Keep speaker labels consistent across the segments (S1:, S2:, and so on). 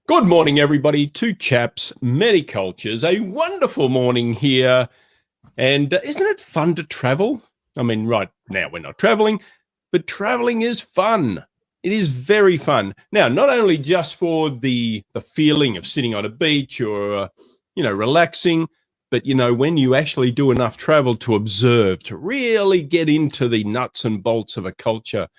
S1: Good morning, everybody. Two chaps, many cultures. A wonderful morning here. And isn't it fun to travel? I mean, right now we're not traveling, but traveling is fun. It is very fun. Now, not only just for the feeling of sitting on a beach or, relaxing, but, when you actually do enough travel to observe, to really get into the nuts and bolts of a culture,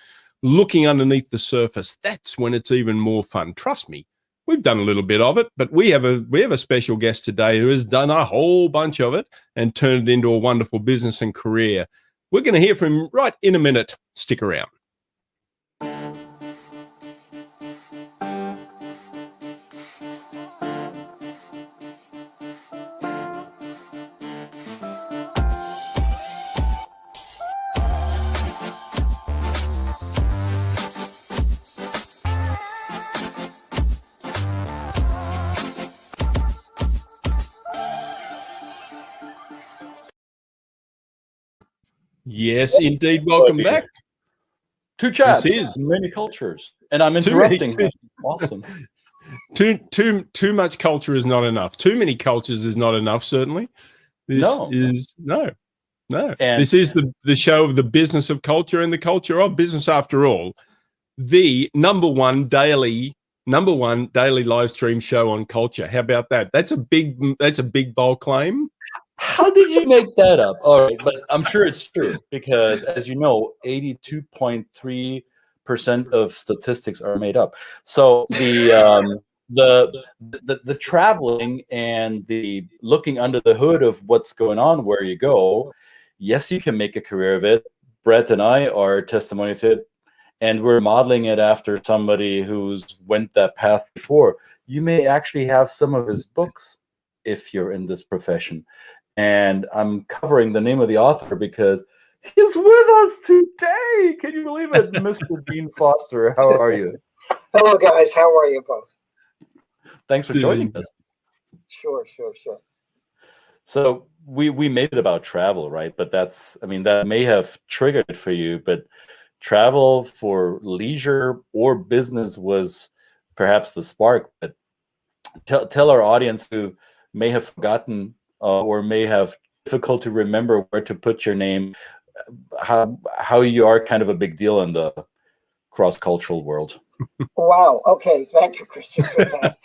S1: looking underneath the surface, that's when it's even more fun. Trust me. We've done a little bit of it, but we have a special guest today who has done a whole bunch of it and turned it into a wonderful business and career. We're going to hear from him right in a minute. Stick around. Yes, indeed. Welcome back.
S2: Two chaps, many cultures, and I'm interrupting. Awesome.
S1: Too much culture is not enough. Too many cultures is not enough. Certainly, no. And this is the show of the business of culture and the culture of business. After all, the number one daily live stream show on culture. How about that? That's a big bold claim.
S2: How did you make that up? All right, but I'm sure it's true because, as you know, 82.3% of statistics are made up. So the traveling and the looking under the hood of what's going on where you go, yes, you can make a career of it. Brett and I are testimony to it, and we're modeling it after somebody who's went that path before. You may actually have some of his books if you're in this profession. And I'm covering the name of the author because he's with us today. Can you believe it? Mr. Dean Foster, how are you?
S3: Hello, guys. How are you both?
S2: Thanks for joining us.
S3: Sure.
S2: So we made it about travel, right? But that may have triggered it for you, but travel for leisure or business was perhaps the spark. But tell our audience who may have forgotten or may have difficult to remember where to put your name, how you are kind of a big deal in the cross-cultural world.
S3: Wow. Okay. Thank you, Christian, for that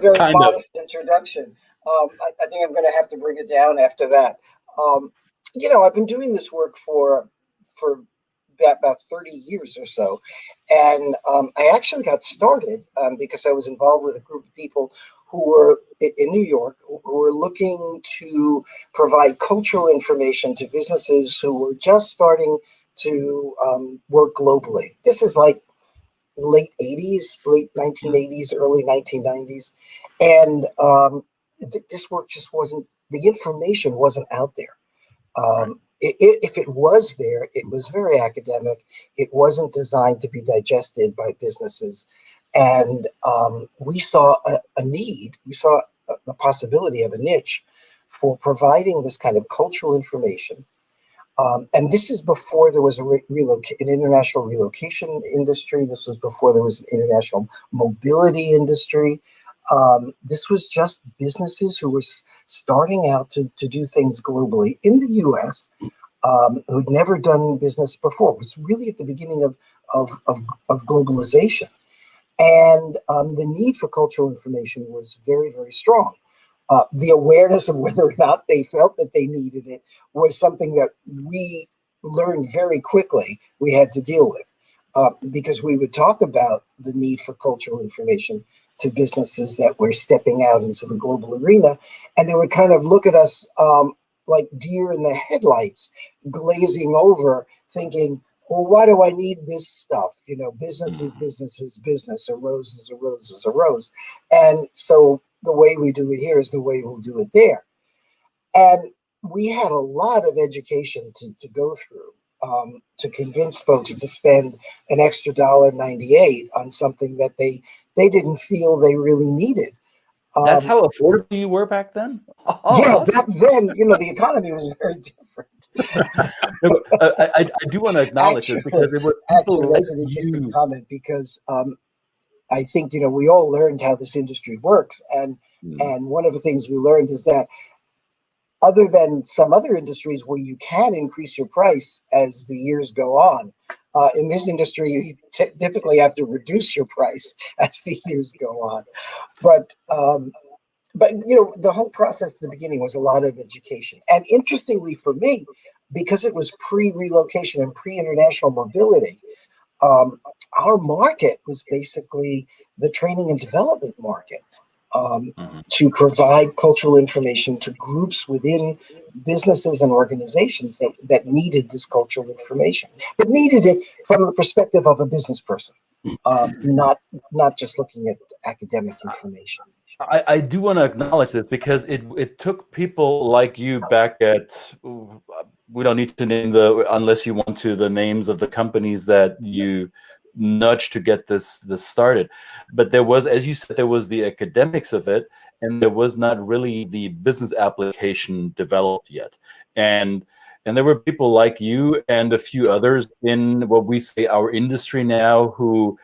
S3: very modest introduction. I think I'm going to have to bring it down after that. I've been doing this work for about 30 years or so. And I actually got started because I was involved with a group of people who were in New York, who were looking to provide cultural information to businesses who were just starting to work globally. This is like late 1980s, early 1990s. And this work just the information wasn't out there. If it was there, it was very academic. It wasn't designed to be digested by businesses. And we saw a need. We saw the possibility of a niche for providing this kind of cultural information. And this is before there was an international relocation industry. This was before there was an international mobility industry. This was just businesses who were starting out to do things globally in the U.S., who'd never done business before. It was really at the beginning of globalization. And the need for cultural information was very, very strong. The awareness of whether or not they felt that they needed it was something that we learned very quickly we had to deal with, because we would talk about the need for cultural information to businesses that were stepping out into the global arena, and they would kind of look at us like deer in the headlights, glazing over, thinking, well, why do I need this stuff? Business is business. A rose is a rose is a rose. And so the way we do it here is the way we'll do it there. And we had a lot of education to go through to convince folks to spend an extra $1.98 on something that they didn't feel they really needed.
S2: That's how affordable you were back then?
S3: Awesome. Back then, the economy was very different.
S2: I do want to acknowledge it because it was
S3: actually that's an interesting comment because I think, we all learned how this industry works. And one of the things we learned is that other than some other industries where you can increase your price as the years go on, in this industry, you typically have to reduce your price as the years go on. But the whole process at the beginning was a lot of education. And interestingly for me, because it was pre-relocation and pre-international mobility, our market was basically the training and development market, to provide cultural information to groups within businesses and organizations that needed this cultural information, but needed it from the perspective of a business person, not just looking at academic information.
S2: I do want to acknowledge this because it took people like you back at, we don't need to name unless you want to, the names of the companies that you nudged to get this started. But there was, as you said, there was the academics of it, and there was not really the business application developed yet. And there were people like you and a few others in what we say our industry now who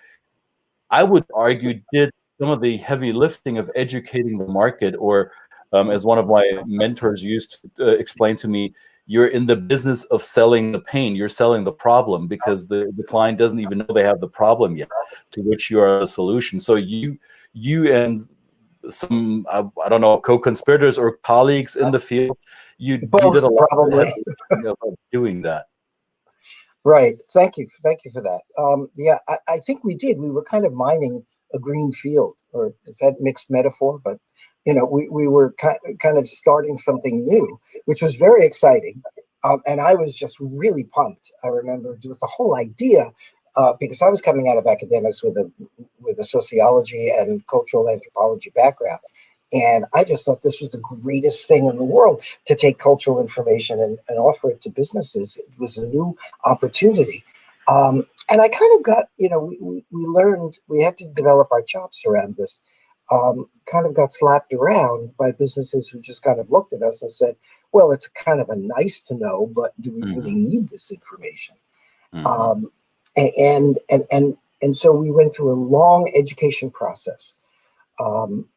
S2: I would argue did some of the heavy lifting of educating the market, or as one of my mentors used to explain to me, you're in the business of selling the pain. You're selling the problem because the client doesn't even know they have the problem yet, to which you are the solution. So you and some, I don't know, co-conspirators or colleagues in the field, you did a lot
S3: probably
S2: of doing that.
S3: Right. Thank you for that. Yeah, I think we did. We were kind of mining a green field, or is that mixed metaphor? But we were kind of starting something new, which was very exciting, and I was just really pumped. I remember it was the whole idea, because I was coming out of academics with a sociology and cultural anthropology background, and I just thought this was the greatest thing in the world to take cultural information and offer it to businesses. It was a new opportunity. And I kind of got, we learned, we had to develop our chops around this, kind of got slapped around by businesses who just kind of looked at us and said, well, it's kind of a nice to know, but do we really need this information? And so we went through a long education process,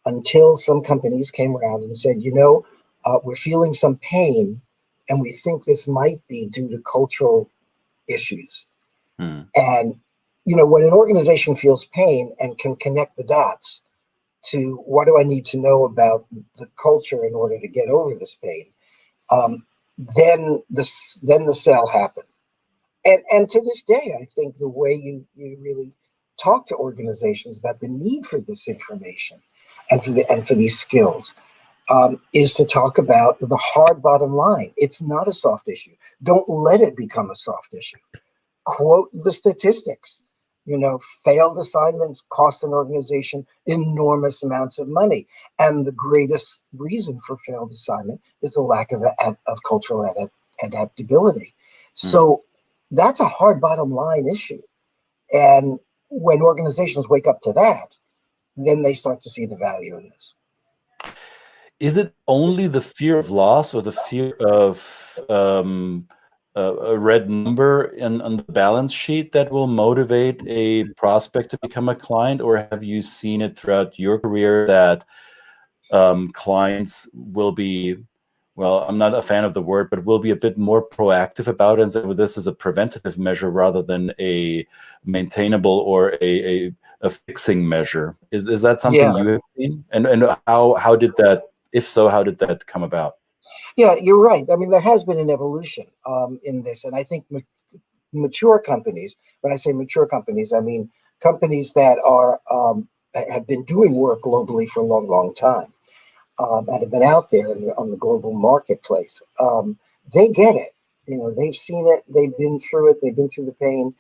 S3: until some companies came around and said, we're feeling some pain, and we think this might be due to cultural issues. And, when an organization feels pain and can connect the dots to what do I need to know about the culture in order to get over this pain, then the sale happened. And to this day, I think the way you really talk to organizations about the need for this information and for these skills, is to talk about the hard bottom line. It's not a soft issue. Don't let it become a soft issue. Quote the statistics. Failed assignments cost an organization enormous amounts of money, and the greatest reason for failed assignment is the lack of cultural adaptability. So that's a hard bottom line issue, and when organizations wake up to that, then they start to see the value in this.
S2: Is it only the fear of loss or the fear of a red number on the balance sheet that will motivate a prospect to become a client, or have you seen it throughout your career that clients will be, well, I'm not a fan of the word, but will be a bit more proactive about it and say, well, this is a preventative measure rather than a maintainable or a fixing measure? Is that something you have seen? And how did that, if so, how did that come about?
S3: Yeah, you're right. I mean, there has been an evolution in this, and I think mature companies, when I say mature companies, I mean companies that have been doing work globally for a long, long time, and have been out there on the global marketplace. They get it. They've seen it. They've been through it. They've been through the pain,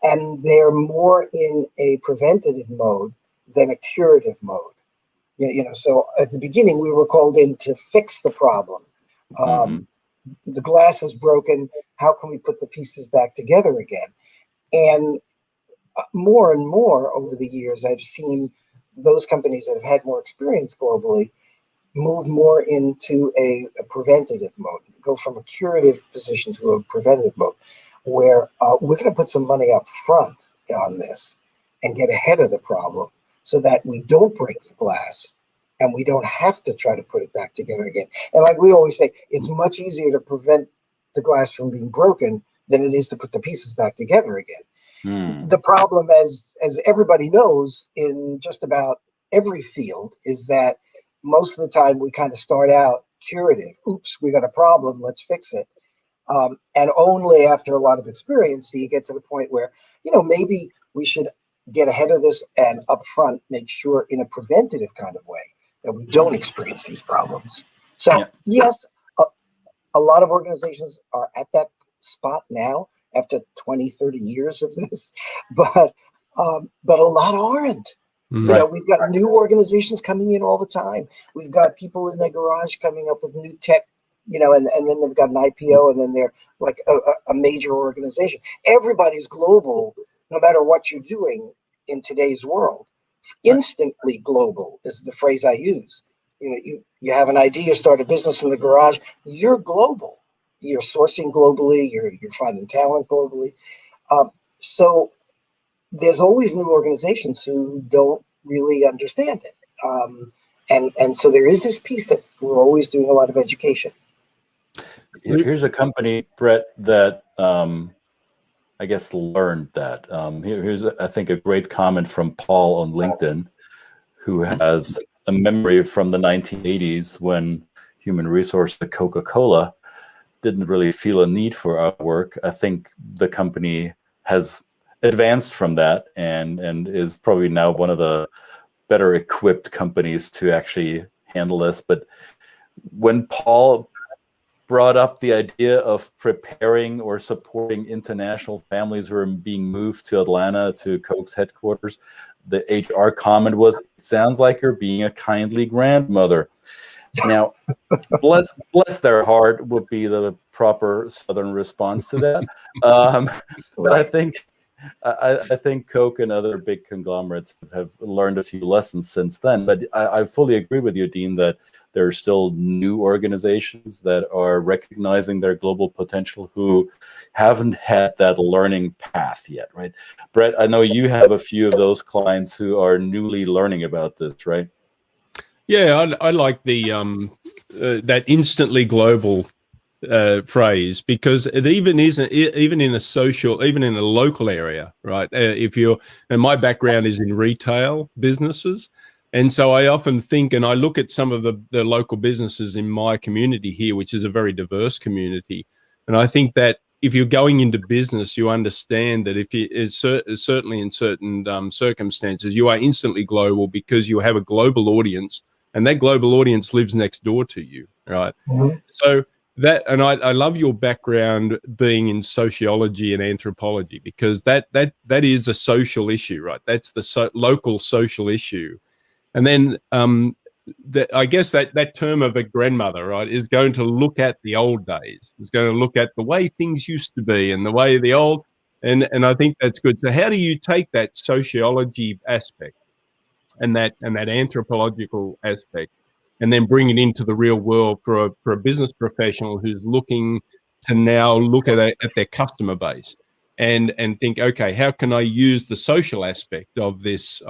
S3: and they're more in a preventative mode than a curative mode. So at the beginning, we were called in to fix the problem. The glass is broken. How can we put the pieces back together again? And more and more over the years, I've seen those companies that have had more experience globally move more into a preventative mode, go from a curative position to a preventative mode, where we're going to put some money up front on this. and get ahead of the problem so that we don't break the glass and we don't have to try to put it back together again. And like we always say, it's much easier to prevent the glass from being broken than it is to put the pieces back together again. The problem, as everybody knows, in just about every field, is that most of the time we kind of start out curative. Oops, we got a problem, let's fix it. And only after a lot of experience do you get to the point where, maybe we should get ahead of this and upfront make sure in a preventative kind of way that we don't experience these problems. So yes, a lot of organizations are at that spot now after 20, 30 years of this, but a lot aren't. We've got new organizations coming in all the time. We've got people in their garage coming up with new tech, and then they've got an IPO, and then they're like a major organization. Everybody's global, no matter what you're doing in today's world. Instantly global is the phrase I use. You have an idea, start a business in the garage, you're global. You're sourcing globally, you're finding talent globally. So there's always new organizations who don't really understand it. And so there is this piece that we're always doing a lot of education.
S2: Here's a company, Brett, that I guess learned that. Here's, I think, a great comment from Paul on LinkedIn, who has a memory from the 1980s when human resource at Coca-Cola didn't really feel a need for our work. I think the company has advanced from that and is probably now one of the better equipped companies to actually handle this. But when Paul brought up the idea of preparing or supporting international families who are being moved to Atlanta to Coke's headquarters, the HR comment was, "It sounds like you're being a kindly grandmother." Now, bless their heart would be the proper Southern response to that. But I think Coke and other big conglomerates have learned a few lessons since then. But I fully agree with you, Dean, that there are still new organizations that are recognizing their global potential who haven't had that learning path yet, right? Brett, I know you have a few of those clients who are newly learning about this, right?
S1: Yeah, I like the that instantly global phrase, because it even isn't, even in a social, even in a local area, right? If you're, and my background is in retail businesses, and so I often think, and I look at some of the local businesses in my community here, which is a very diverse community, and I think that if you're going into business, you understand that if you certainly in certain circumstances, you are instantly global because you have a global audience. And that global audience lives next door to you, right? Mm-hmm. So that, and I love your background being in sociology and anthropology, because that is a social issue, right? That's the local social issue. And then I guess that term of a grandmother, right, is going to look at the old days. It's going to look at the way things used to be and the way the old, and I think that's good. So how do you take that sociology aspect and that anthropological aspect, and then bring it into the real world for a business professional who's looking to now look at their customer base and think, okay, how can I use the social aspect of this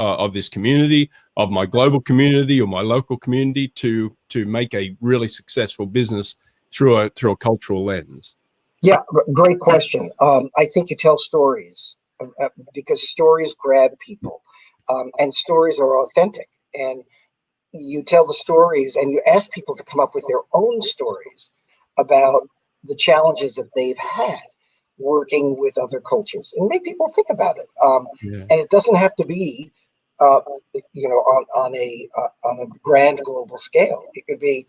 S1: community, of my global community or my local community, to make a really successful business through a cultural lens?
S3: Yeah, great question. I think you tell stories because stories grab people. And stories are authentic, and you tell the stories and you ask people to come up with their own stories about the challenges that they've had working with other cultures, and make people think about it. And it doesn't have to be, on a grand global scale. It could be,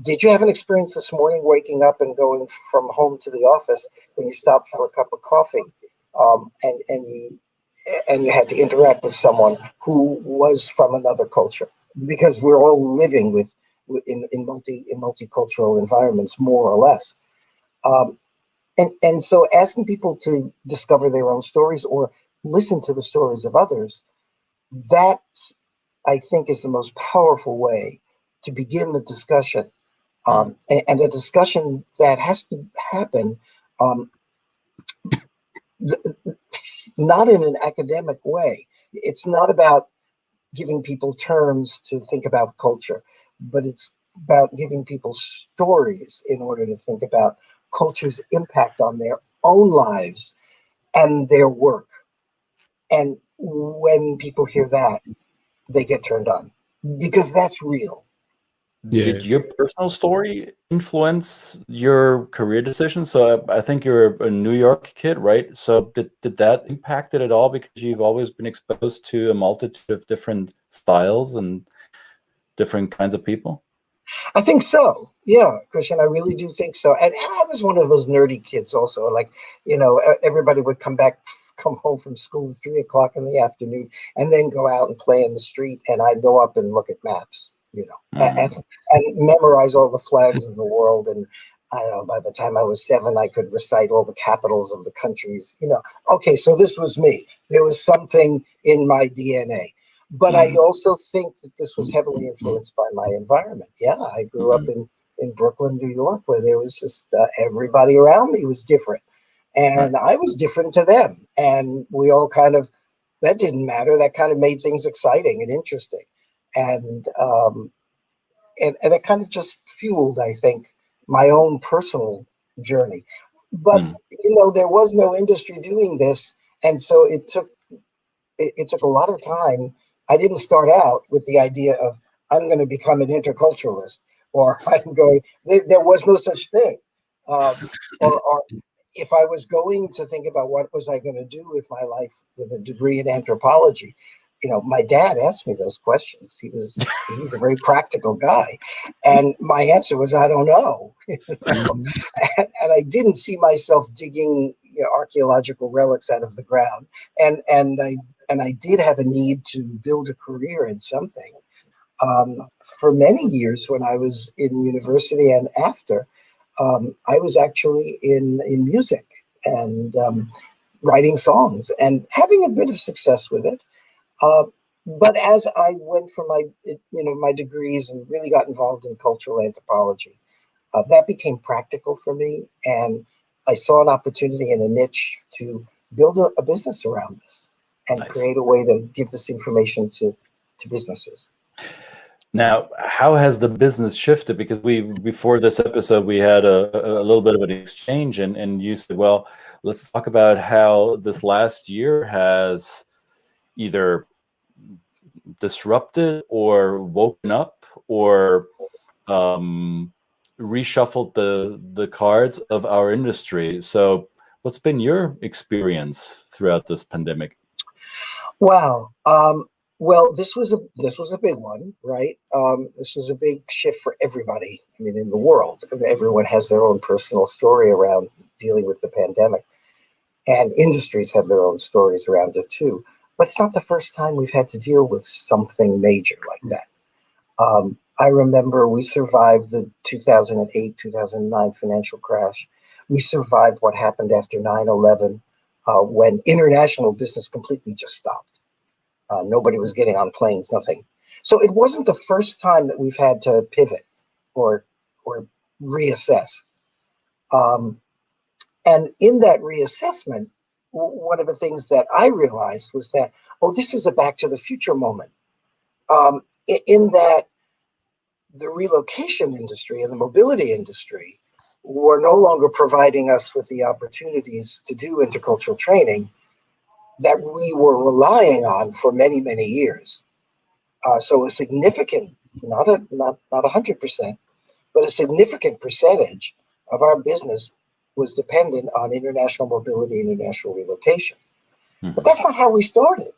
S3: did you have an experience this morning waking up and going from home to the office when you stopped for a cup of coffee, and you had to interact with someone who was from another culture? Because we're all living in multicultural environments, more or less. And so asking people to discover their own stories or listen to the stories of others, that I think is the most powerful way to begin the discussion. And a discussion that has to happen not in an academic way, It's not about giving people terms to think about culture, but it's about giving people stories in order to think about culture's impact on their own lives and their work. And when people hear that, they get turned on because that's real.
S1: Yeah.
S2: Did your personal story influence your career decision? So I think you're a New York kid, right? So did that impact it at all? Because you've always been exposed to a multitude of different styles and different kinds of people.
S3: I think so. Yeah, Christian, I really do think so. And I was one of those nerdy kids also. Like, everybody would come home from school at 3 o'clock in the afternoon and then go out and play in the street. And I'd go up and look at maps, and memorize all the flags of the world. And I don't know, by the time I was 7, I could recite all the capitals of the countries, Okay, so this was me. There was something in my DNA. But I also think that this was heavily influenced by my environment. Yeah, I grew up in Brooklyn, New York, where there was just everybody around me was different. And I was different to them. And we all that didn't matter. That kind of made things exciting and interesting. And it kind of just fueled, I think, my own personal journey. But, there was no industry doing this. And so it took a lot of time. I didn't start out with the idea of I'm going to become an interculturalist, or there was no such thing. Or if I was going to think about what was I going to do with my life with a degree in anthropology, my dad asked me those questions. He was a very practical guy. And my answer was, I don't know. And I didn't see myself digging archaeological relics out of the ground. And I did have a need to build a career in something. For many years when I was in university and after, I was actually in music and writing songs and having a bit of success with it. But as I went for my degrees and really got involved in cultural anthropology, that became practical for me. And I saw an opportunity and a niche to build a business around this and create a way to give this information to businesses.
S2: Now, how has the business shifted? Because before this episode, we had a little bit of an exchange, and you said, well, let's talk about how this last year has either disrupted or woken up or reshuffled the cards of our industry. So what's been your experience throughout this pandemic?
S3: Wow. Well, this was a big one, right? This was a big shift for everybody. I mean, in the world, everyone has their own personal story around dealing with the pandemic, and industries have their own stories around it too. But it's not the first time we've had to deal with something major like that. I remember we survived the 2008, 2009 financial crash. We survived what happened after 9/11, when international business completely just stopped. Nobody was getting on planes, nothing. So it wasn't the first time that we've had to pivot or reassess. And in that reassessment, one of the things that I realized was that, this is a back to the future moment. In that the relocation industry and the mobility industry were no longer providing us with the opportunities to do intercultural training that we were relying on for many, many years. So a significant, not 100%, but a significant percentage of our business was dependent on international mobility and international relocation. But that's not how we started.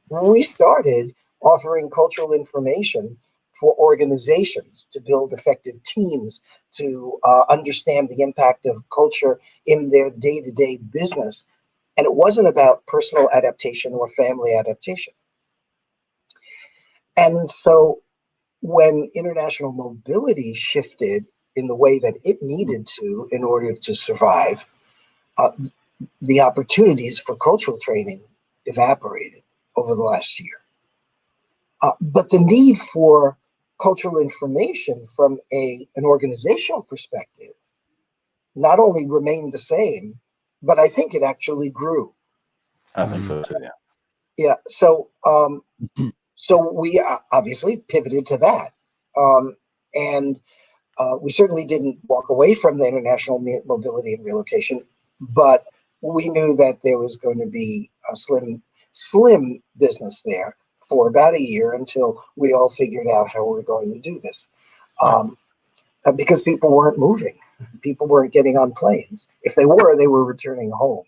S3: We started offering cultural information for organizations to build effective teams, to understand the impact of culture in their day-to-day business. And it wasn't about personal adaptation or family adaptation. And so when international mobility shifted in the way that it needed to in order to survive, the opportunities for cultural training evaporated over the last year. But the need for cultural information from an organizational perspective not only remained the same, but I think it actually grew.
S2: I think so too, yeah.
S3: Yeah. So we obviously pivoted to that. And we certainly didn't walk away from the international mobility and relocation, but we knew that there was going to be a slim business there for about a year until we all figured out how we were going to do this. Because people weren't moving. People weren't getting on planes. If they were returning home,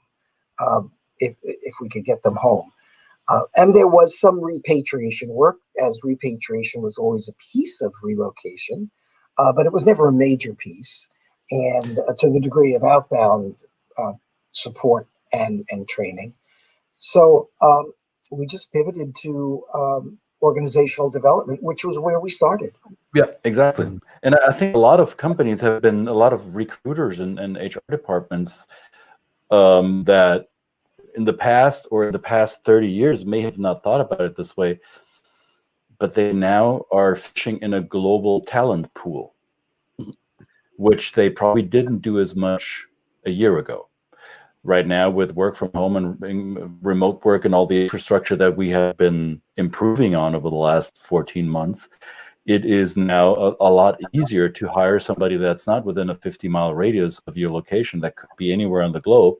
S3: if we could get them home. And there was some repatriation work, as repatriation was always a piece of relocation, but it was never a major piece. And to the degree of outbound support and training. So we just pivoted to organizational development, which was where we started.
S2: Yeah, exactly. And I think a lot of companies have been, a lot of recruiters and HR departments that in the past or in the past 30 years may have not thought about it this way, but they now are fishing in a global talent pool, which they probably didn't do as much a year ago. Right now, with work from home and remote work and all the infrastructure that we have been improving on over the last 14 months, it is now a lot easier to hire somebody that's not within a 50-mile radius of your location, that could be anywhere on the globe.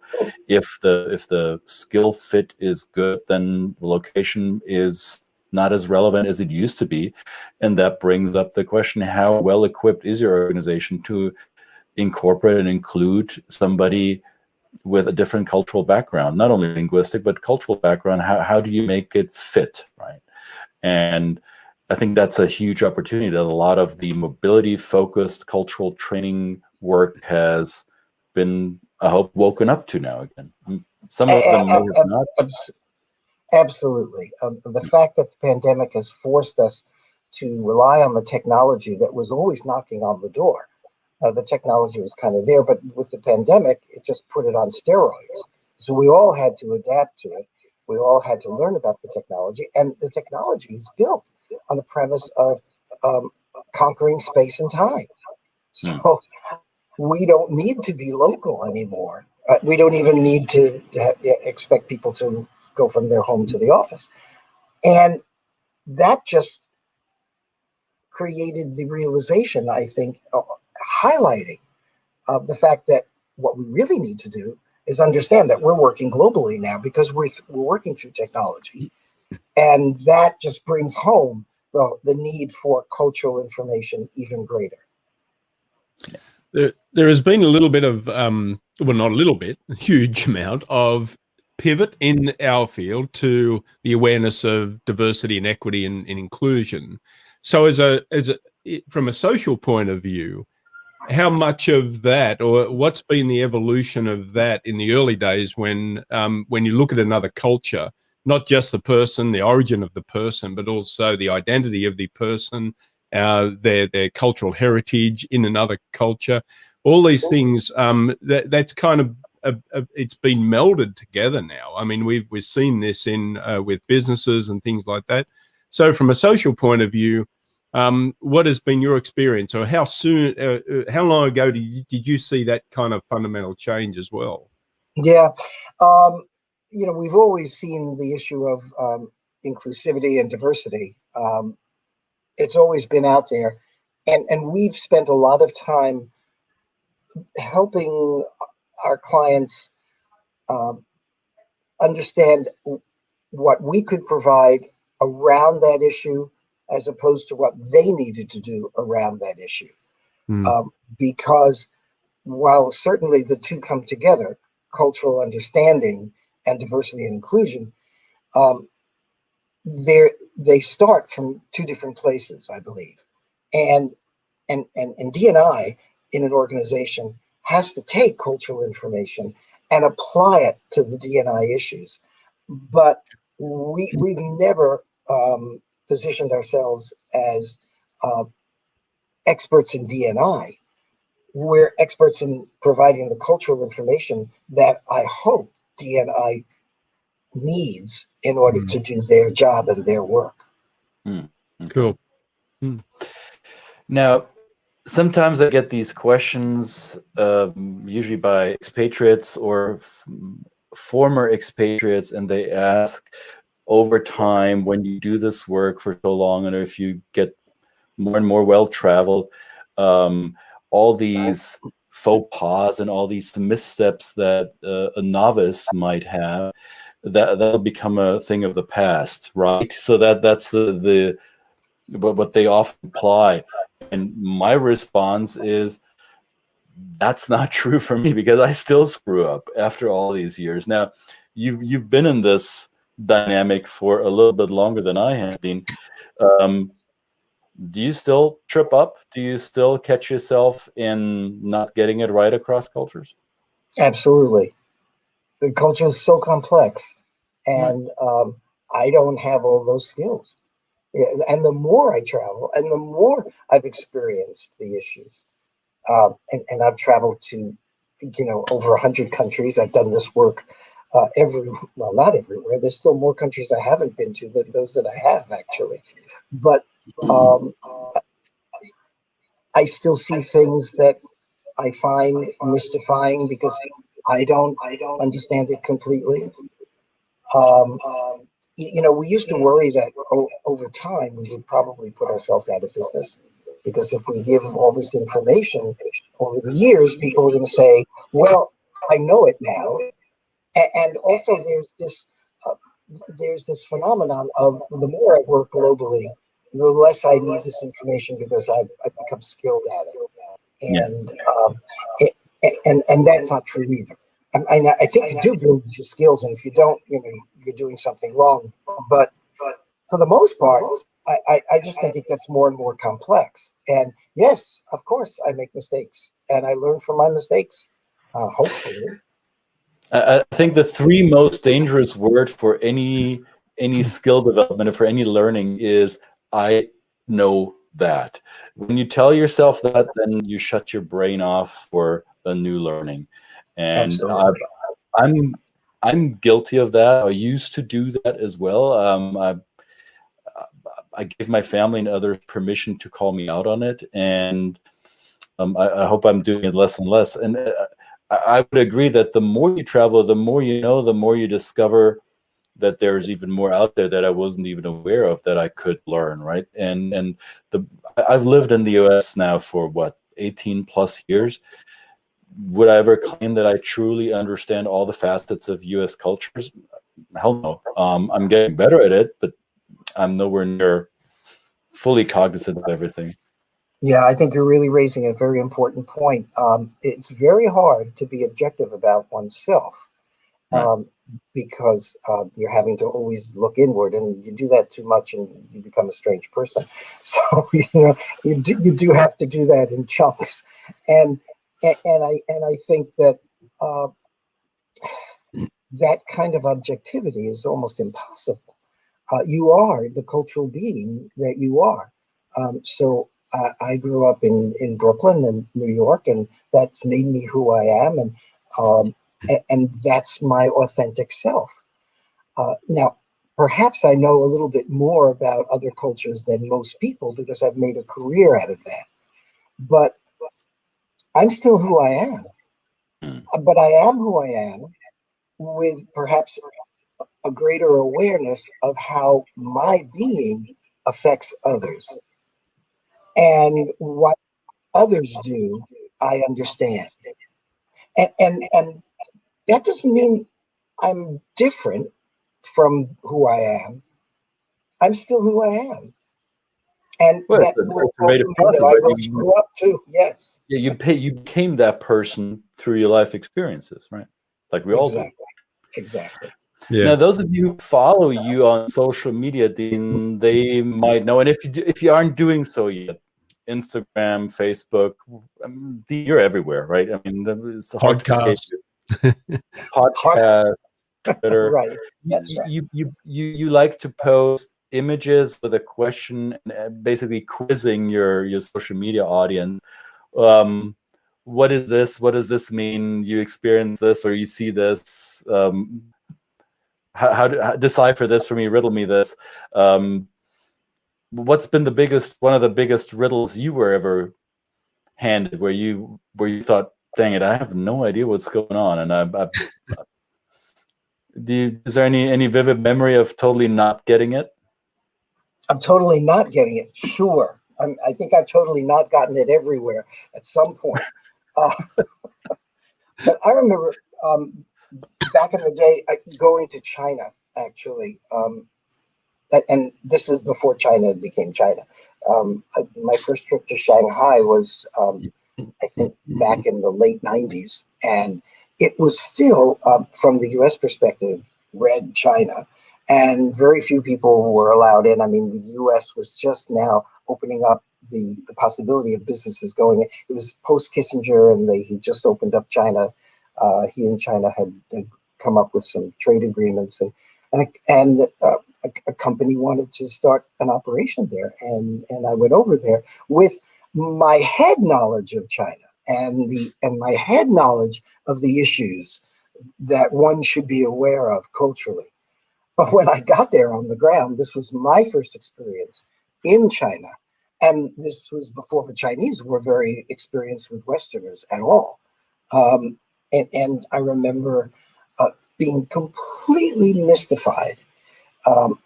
S2: If the skill fit is good, then the location is not as relevant as it used to be. And that brings up the question, how well equipped is your organization to incorporate and include somebody with a different cultural background, not only linguistic, but cultural background? How do you make it fit, right? And I think that's a huge opportunity that a lot of the mobility-focused cultural training work has been, I hope, woken up to now again. Some of them may have not.
S3: Absolutely. The fact that the pandemic has forced us to rely on the technology that was always knocking on the door. The technology was kind of there, but with the pandemic, it just put it on steroids. So we all had to adapt to it. We all had to learn about the technology, and the technology is built on the premise of conquering space and time. So we don't need to be local anymore. We don't even need to expect people to go from their home to the office. And that just created the realization, I think, highlighting the fact that what we really need to do is understand that we're working globally now because we're working through technology. And that just brings home the need for cultural information even greater.
S1: There has been a little bit of, well, not a little bit, a huge amount of pivot in our field to the awareness of diversity and equity and inclusion. So from a social point of view, how much of that, or what's been the evolution of that in the early days when you look at another culture, not just the person, the origin of the person, but also the identity of the person, their cultural heritage in another culture, all these things, that's kind of, it's been melded together now. I mean, we've seen this in with businesses and things like that. So from a social point of view, what has been your experience, or how long ago did you see that kind of fundamental change as well?
S3: Yeah, we've always seen the issue of inclusivity and diversity. It's always been out there, and we've spent a lot of time helping our clients understand what we could provide around that issue, as opposed to what they needed to do around that issue. Because while certainly the two come together, cultural understanding and diversity and inclusion, they start from two different places, I believe. And D&I in an organization has to take cultural information and apply it to the D&I issues. But we've never positioned ourselves as experts in D&I. We're experts in providing the cultural information that I hope D&I needs in order to do their job and their work.
S1: Cool.
S2: Now, sometimes I get these questions, usually by expatriates or former expatriates, and they ask, over time, when you do this work for so long, and if you get more and more well-traveled, all these faux pas and all these missteps that a novice might have, that'll become a thing of the past, right? So that's what they often imply. And my response is, that's not true for me, because I still screw up after all these years. Now, you've been in this dynamic for a little bit longer than I have been. Do you still trip up? Do you still catch yourself in not getting it right across cultures?
S3: Absolutely. The culture is so complex, and I don't have all those skills. Yeah, and the more I travel, and the more I've experienced the issues, and I've traveled to, over 100 countries. I've done this work well, not everywhere. There's still more countries I haven't been to than those that I have, actually. But I still see things that I find mystifying because I don't understand it completely. We used to worry that over time we would probably put ourselves out of business, because if we give all this information over the years, people are going to say, well, I know it now. And also there's this phenomenon of, the more I work globally, the less I need this information, because I've become skilled at it. And that's not true either. I think you do build your skills, and if you don't, you're doing something wrong. But for the most part, I just think it gets more and more complex. And yes, of course, I make mistakes, and I learn from my mistakes, hopefully.
S2: I think the three most dangerous word for any skill development or for any learning is, I know that. When you tell yourself that, then you shut your brain off for a new learning. And I'm guilty of that. I used to do that as well. I gave my family and others permission to call me out on it, and I hope I'm doing it less and less. And I would agree that the more you travel, the more you know, the more you discover that there's even more out there that I wasn't even aware of that I could learn, right? And I've lived in the US now for what, 18 plus years. Would I ever claim that I truly understand all the facets of US cultures? Hell no. I'm getting better at it, but I'm nowhere near fully cognizant of everything.
S3: Yeah, I think you're really raising a very important point. It's very hard to be objective about oneself, because you're having to always look inward, and you do that too much, and you become a strange person. So you do have to do that in chunks, and I think that that kind of objectivity is almost impossible. You are the cultural being that you are. So I grew up in Brooklyn and New York, and that's made me who I am, and that's my authentic self. Now, perhaps I know a little bit more about other cultures than most people, because I've made a career out of that. But I'm still who I am. But I am who I am, with perhaps a greater awareness of how my being affects others. And what others do, I understand. And that doesn't mean I'm different from who I am. I'm still who I am. And
S2: well,
S3: that I will screw up too. Yes.
S2: Yeah, you became that person through your life experiences, right? Like we all do.
S3: Exactly.
S2: Yeah. Now, those of you who follow you on social media, Dean, they might know. And if you aren't doing so yet, Instagram, Facebook, you're everywhere, right? I mean, it's hard to escape you. Podcast, Twitter.
S3: Right. That's right.
S2: You like to post images with a question, and basically quizzing your social media audience. What is this? What does this mean? You experience this, or you see this? How decipher this for me? Riddle me this. What's been one of the biggest riddles you were ever handed, where you thought, dang it, I have no idea what's going on, and Is there any vivid memory of totally not getting it?
S3: I'm totally not getting it. Sure. I think I've totally not gotten it everywhere at some point. But I remember back in the day going to China, actually. And this is before China became China. My first trip to Shanghai was, I think, back in the late 90s. And it was still, from the US perspective, red China. And very few people were allowed in. I mean, the US was just now opening up the possibility of businesses going in. It was post-Kissinger, and he just opened up China. He and China had come up with some trade agreements. And a company wanted to start an operation there, and I went over there with my head knowledge of China and my head knowledge of the issues that one should be aware of culturally. But when I got there on the ground, this was my first experience in China, and this was before the Chinese were very experienced with Westerners at all. And I remember being completely mystified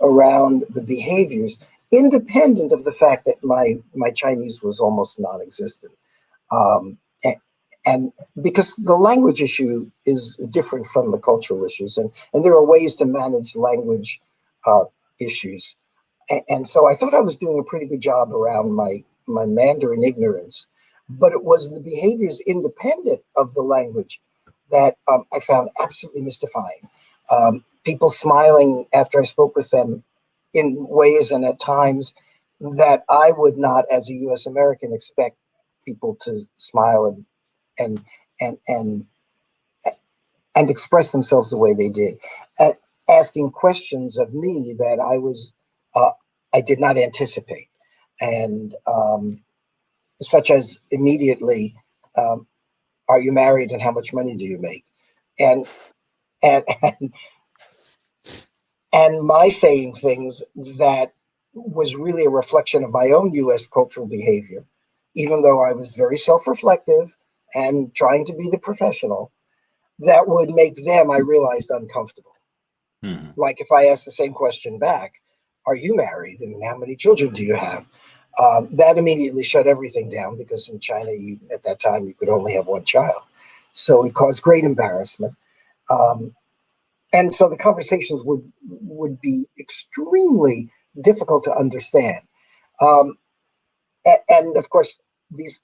S3: around the behaviors, independent of the fact that my Chinese was almost non-existent. And because the language issue is different from the cultural issues, and there are ways to manage language issues. And so I thought I was doing a pretty good job around my Mandarin ignorance, but it was the behaviors independent of the language that I found absolutely mystifying. People smiling after I spoke with them in ways and at times that I would not, as a US American, expect people to smile and express themselves the way they did, asking questions of me that I did not anticipate, and such as immediately, are you married and how much money do you make? And my saying things that was really a reflection of my own US cultural behavior, even though I was very self-reflective and trying to be the professional, that would make them, I realized, uncomfortable. Mm-hmm. Like if I asked the same question back, are you married and how many children do you have? That immediately shut everything down, because in China, at that time, you could only have one child. So it caused great embarrassment. And so the conversations would be extremely difficult to understand. And of course, these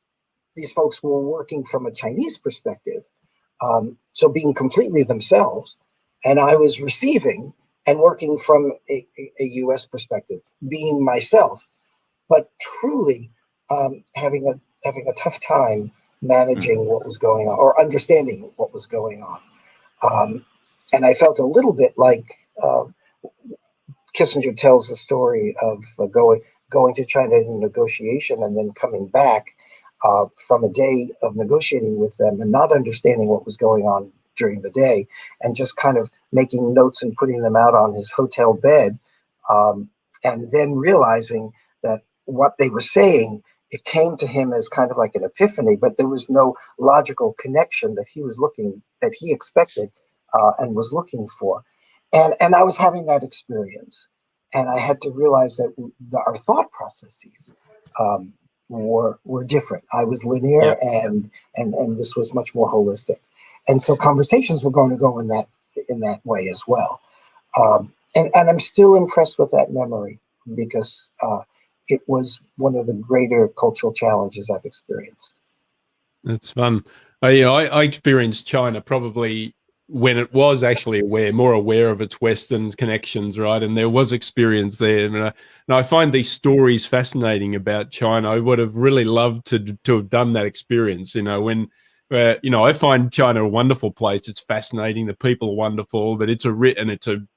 S3: folks were working from a Chinese perspective, so being completely themselves, and I was receiving and working from a US perspective, being myself, but truly having a tough time managing what was going on or understanding what was going on. And I felt a little bit like Kissinger tells the story of going to China in negotiation and then coming back from a day of negotiating with them and not understanding what was going on during the day, and just kind of making notes and putting them out on his hotel bed, and then realizing that what they were saying, it came to him as kind of like an epiphany, but there was no logical connection that he expected and was looking for. And I was having that experience, and I had to realize that our thought processes were different. I was linear, and this was much more holistic. And so conversations were going to go in that way as well. And I'm still impressed with that memory, because it was one of the greater cultural challenges I've experienced.
S1: That's fun. I experienced China probably when it was actually more aware of its Western connections, right? And there was experience there. And I find these stories fascinating about China. I would have really loved to have done that experience, when I find China a wonderful place. It's fascinating. The people are wonderful, but it's a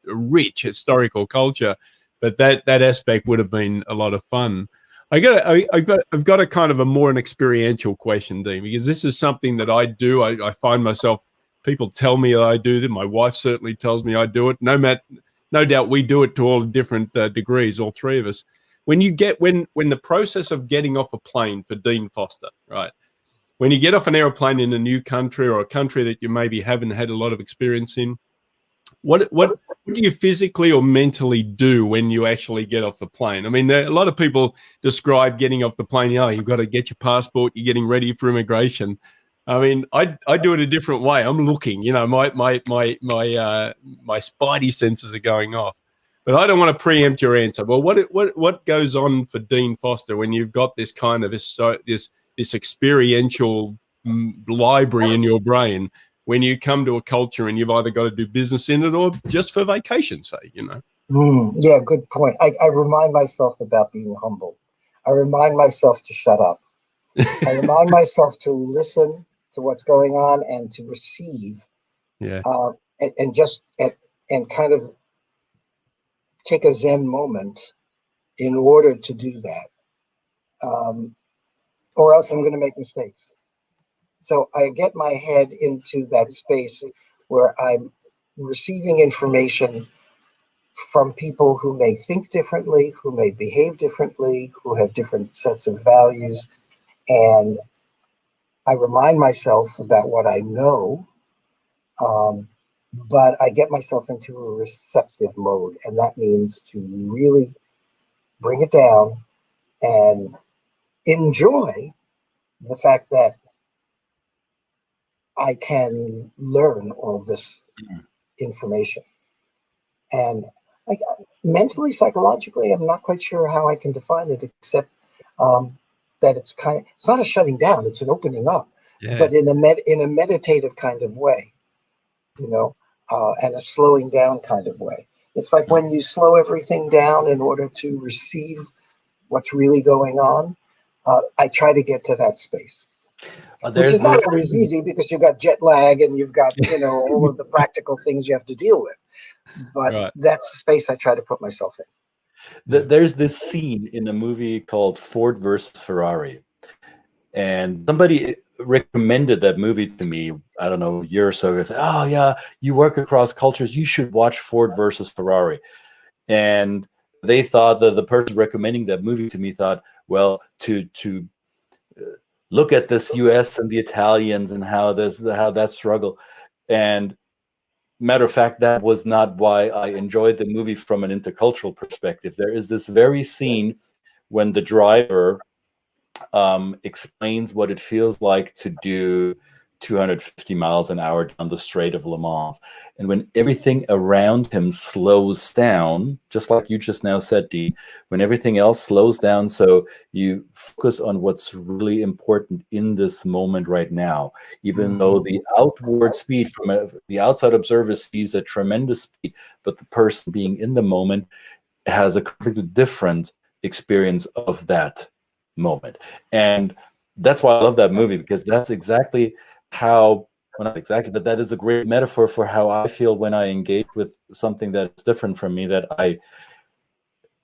S1: rich historical culture. But that aspect would have been a lot of fun. I've got a kind of a more an experiential question, Dean, because this is something that I do. I find myself, people tell me that I do that. My wife certainly tells me I do it. No doubt we do it to all different degrees, all three of us. When the process of getting off a plane for Dean Foster, right? When you get off an airplane in a new country or a country that you maybe haven't had a lot of experience in, what do you physically or mentally do when you actually get off the plane? I mean, a lot of people describe getting off the plane, oh, you've got to get your passport, you're getting ready for immigration. I mean, I do it a different way. I'm looking, you know, my spidey senses are going off. But I don't want to preempt your answer. Well, what goes on for Dean Foster when you've got this kind of this experiential library in your brain when you come to a culture and you've either got to do business in it or just for vacation, say, you know?
S3: Yeah, good point. I remind myself about being humble. I remind myself to shut up. I remind myself to listen to what's going on and to receive.
S1: Yeah.
S3: And kind of take a Zen moment in order to do that. Or else I'm going to make mistakes. So I get my head into that space where I'm receiving information from people who may think differently, who may behave differently, who have different sets of values. And I remind myself about what I know, but I get myself into a receptive mode. And that means to really bring it down and enjoy the fact that I can learn all this information. And mentally, psychologically, I'm not quite sure how I can define it, except that it's not a shutting down, it's an opening up, but in a meditative kind of way, you know, and a slowing down kind of way. It's like when you slow everything down in order to receive what's really going on. I try to get to that space. Which is not always easy because you've got jet lag and you've got, you know, all of the practical things you have to deal with. But that's the space I try to put myself in.
S2: There's this scene in a movie called Ford versus Ferrari. And somebody recommended that movie to me, I don't know, a year or so ago. Said, oh, yeah, you work across cultures. You should watch Ford versus Ferrari. And they thought that the person recommending that movie to me thought, well, to look at this U.S. and the Italians and how that struggle. And matter of fact, that was not why I enjoyed the movie from an intercultural perspective. There is this very scene when the driver explains what it feels like to do 250 miles an hour down the Strait of Le Mans. And when everything around him slows down, just like you just now said, Dean, when everything else slows down, so you focus on what's really important in this moment right now, even though the outward speed from the outside observer sees a tremendous speed, but the person being in the moment has a completely different experience of that moment. And that's why I love that movie, because that's exactly how, well, not exactly, but that is a great metaphor for how I feel when I engage with something that's different from me, that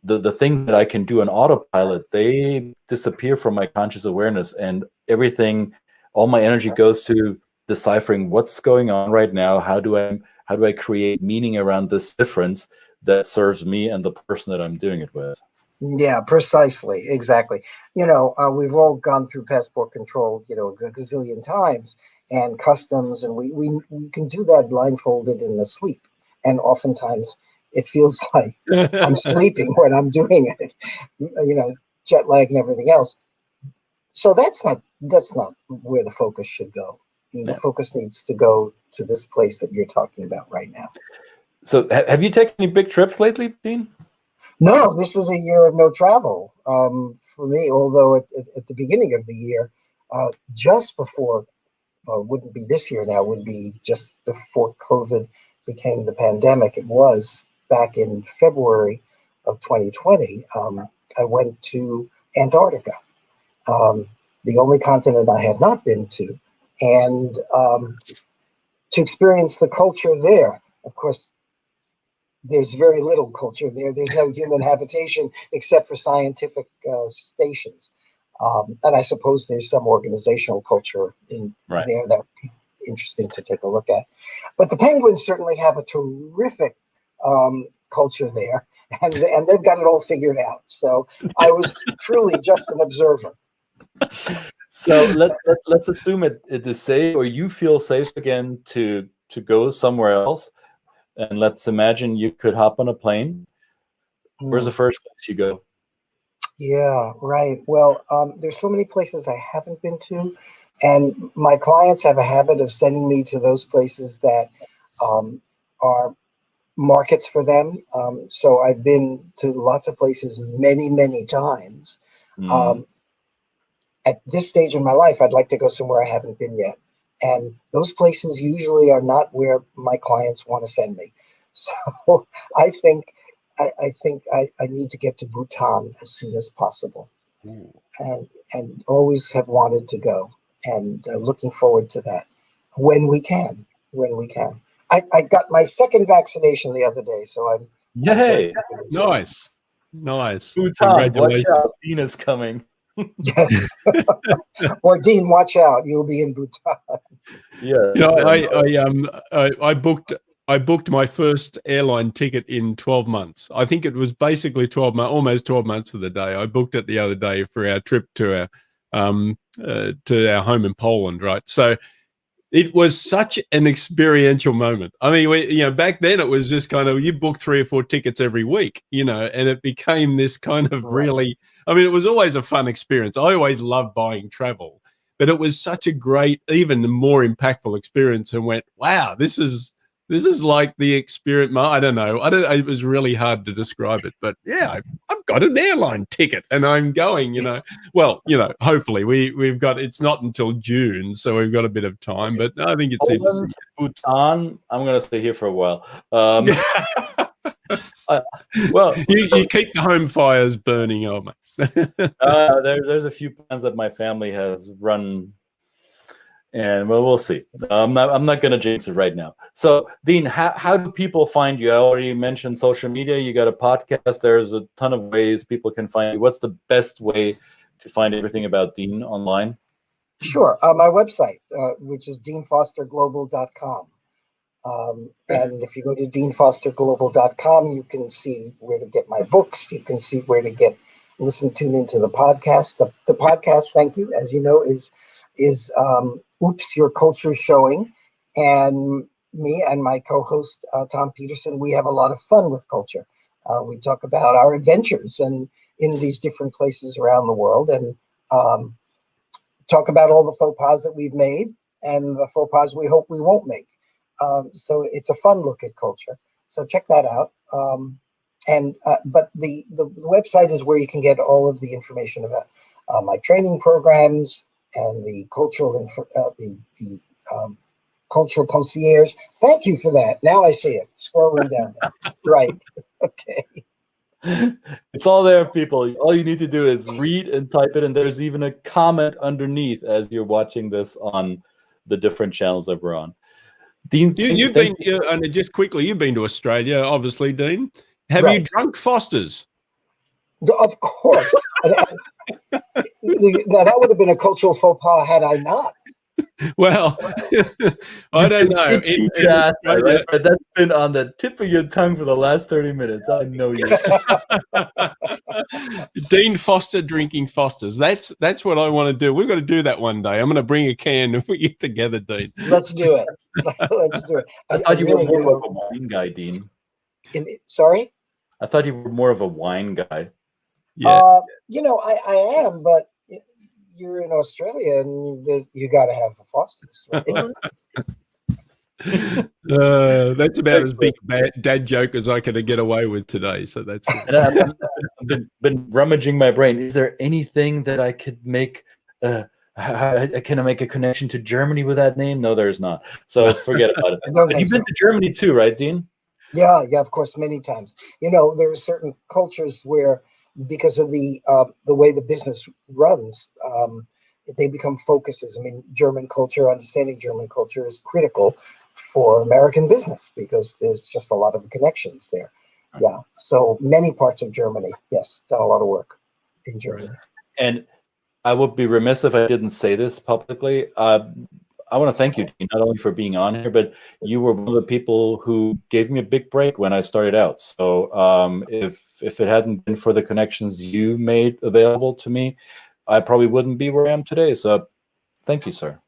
S2: the things that I can do on autopilot, they disappear from my conscious awareness, and everything, all my energy goes to deciphering what's going on right now. How do I create meaning around this difference that serves me and the person that I'm doing it with?
S3: Yeah, precisely. Exactly. You know, we've all gone through passport control, you know, a gazillion times, and customs, and we can do that blindfolded in the sleep. And oftentimes it feels like I'm sleeping when I'm doing it, you know, jet lag and everything else. So that's not where the focus should go. The focus needs to go to this place that you're talking about right now.
S2: So have you taken any big trips lately, Dean?
S3: No, this was a year of no travel for me, although at the beginning of the year, just before, well, it wouldn't be this year now, it would be just before COVID became the pandemic. It was back in February of 2020. I went to Antarctica, the only continent I had not been to, and to experience the culture there. Of course, there's very little culture there. There's no human habitation except for scientific stations. And I suppose there's some organizational culture in there that would be interesting to take a look at. But the penguins certainly have a terrific culture there, and they've got it all figured out. So I was truly just an observer.
S2: So let's assume it is safe, or you feel safe again to go somewhere else. and let's imagine you could hop on a plane. Where's the first place you go?
S3: Yeah, right. Well, there's so many places I haven't been to, and my clients have a habit of sending me to those places that are markets for them. So I've been to lots of places many, many times. At this stage in my life, I'd like to go somewhere I haven't been yet. And those places usually are not where my clients want to send me. So I think I need to get to Bhutan as soon as possible. And always have wanted to go, and looking forward to that when we can. I got my second vaccination the other day, so I'm
S2: yay!
S1: Nice.
S2: Bhutan,
S1: Congratulations.
S2: watch out, Dean is coming.
S3: Yes. Or Dean, watch out, you'll be in Bhutan.
S2: Yes.
S1: You know, I booked my first airline ticket in 12 months. I think it was basically 12 months, almost 12 months of the day. I booked it the other day for our trip to our home in Poland, right? So it was such an experiential moment. I mean, back then it was just kind of, you book 3 or 4 tickets every week, and it became this kind of really, I mean, it was always a fun experience. I always loved buying travel, but it was such a great, even more impactful experience, and went, wow, this is like the experience. I don't know. It was really hard to describe it, but yeah, I've got an airline ticket and I'm going, well, hopefully we've got, it's not until June, so we've got a bit of time, but I think it's interesting.
S2: Bhutan, I'm going to stay here for a while. Well,
S1: you keep the home fires burning, oh mate.
S2: There's a few plans that my family has run, and well, we'll see. I'm not going to jinx it right now. So, Dean, how do people find you? I already mentioned social media. You got a podcast. There's a ton of ways people can find you. What's the best way to find everything about Dean online?
S3: Sure. My website, which is deanfosterglobal.com. And if you go to deanfosterglobal.com, you can see where to get my books. You can see where to tune into the podcast. The podcast, thank you, as you know, is Oops, Your Culture Showing. And me and my co-host, Tom Peterson, we have a lot of fun with culture. We talk about our adventures and in these different places around the world, and talk about all the faux pas that we've made and the faux pas we hope we won't make. So it's a fun look at culture. So check that out. But the website is where you can get all of the information about my training programs and the cultural cultural concierge. Thank you for that. Now I see it scrolling down there. Right. Okay.
S2: It's all there, people. All you need to do is read and type it, and there's even a comment underneath as you're watching this on the different channels that we're on. Dean,
S1: you've been, and just quickly, you've been to Australia, obviously, Dean. Have you drunk Foster's?
S3: Of course. Now, that would have been a cultural faux pas had I not.
S1: Well, I don't know.
S2: Right? That's been on the tip of your tongue for the last 30 minutes. I know you.
S1: Dean Foster drinking Foster's. That's what I want to do. We've got to do that one day. I'm going to bring a can if we get together, Dean.
S3: Let's do it. Let's do it.
S2: I thought you were more of a wine guy, Dean.
S3: Sorry?
S2: I thought you were more of a wine guy.
S1: Yeah.
S3: I am, but you're in Australia and you got to have a Foster's. Right?
S1: That's about as big a dad joke as I could get away with today. So that's it.
S2: And I've been rummaging my brain. Is there anything that I could make? Can I make a connection to Germany with that name? No, there's not. So forget about it. You've been to Germany too, right, Dean?
S3: Yeah, of course, many times. There are certain cultures where, because of the way the business runs, they become focuses. I mean, understanding German culture is critical for American business because there's just a lot of connections there. Yeah, so many parts of Germany, yes, done a lot of work in Germany.
S2: And I would be remiss if I didn't say this publicly. I want to thank you, Dean, not only for being on here, but you were one of the people who gave me a big break when I started out. So if it hadn't been for the connections you made available to me, I probably wouldn't be where I am today. So thank you, sir.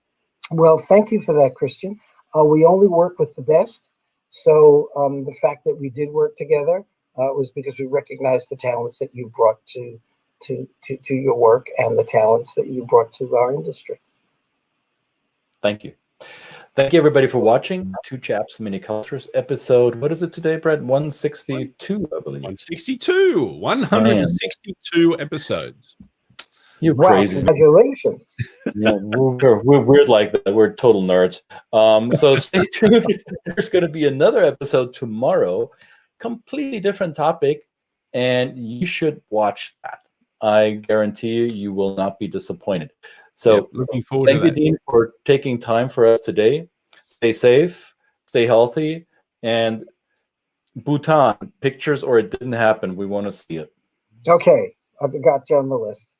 S3: Well, thank you for that, Christian. We only work with the best. So the fact that we did work together was because we recognized the talents that you brought to your work and the talents that you brought to our industry.
S2: Thank you. Thank you, everybody, for watching Two Chaps, Many Cultures episode. What is it today, Brett? 162, I believe.
S1: 162 episodes.
S2: You're
S3: Wow,
S2: crazy.
S3: congratulations.
S2: Yeah, we're weird like that. We're total nerds. So stay tuned. There's going to be another episode tomorrow, completely different topic, and you should watch that. I guarantee you, you will not be disappointed. So
S1: yeah, looking forward to that.
S2: Thank you, Dean, for taking time for us today. Stay safe, stay healthy, and Bhutan, pictures or it didn't happen. We want to see it.
S3: Okay, I've got you on the list.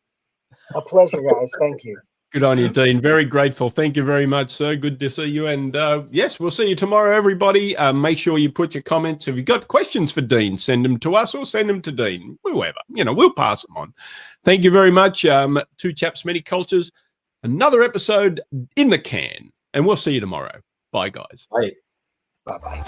S3: A pleasure, guys. Thank you.
S1: Good on you, Dean. Very grateful. Thank you very much, sir. Good to see you. And yes, we'll see you tomorrow, everybody. Make sure you put your comments. If you've got questions for Dean, send them to us or send them to Dean, whoever. You know, we'll pass them on. Thank you very much. Two Chaps, Many Cultures. Another episode in the can. And we'll see you tomorrow. Bye, guys.
S2: Bye.
S3: Bye-bye.